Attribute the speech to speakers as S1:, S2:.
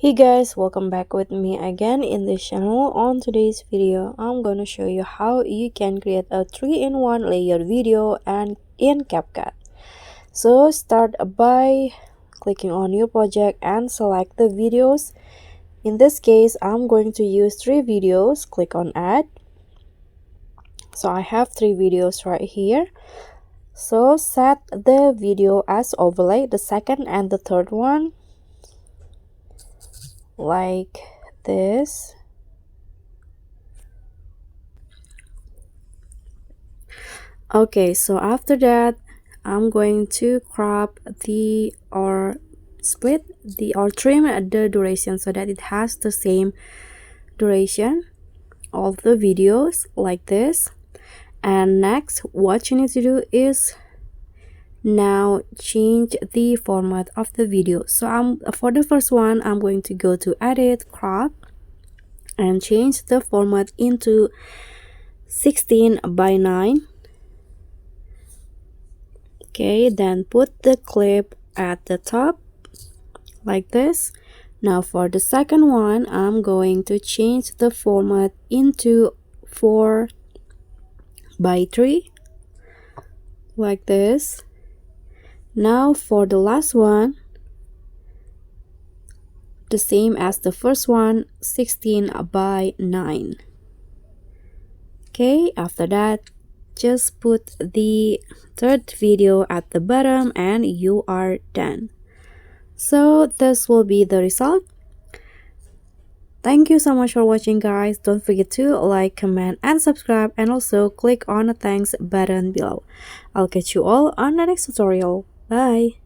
S1: Hey guys, welcome back with me again in this channel. On today's video, I'm gonna show you how you can create a 3-in-1 layer video and in CapCut. So start by clicking on your project and select the videos. In this case, I'm going to use 3 videos. Click on add. So I have 3 videos right here. So set the video as overlay, the second and the third one, like this. Okay, so after that, I'm going to crop or trim the duration so that it has the same duration of the videos like this. And next, what you need to do is now change the format of the video. So for the first one, I'm going to go to edit, crop, and change the format into 16:9. Okay, then put the clip at the top like this. Now for the second one, I'm going to change the format into 4:3 like this. Now for the last one, the same as the first one, 16:9. Okay, after that, just put the third video at the bottom and you are done. So this will be the result. Thank you so much for watching, guys. Don't forget to like, comment, and subscribe, and also click on the thanks button below. I'll catch you all on the next tutorial. Bye.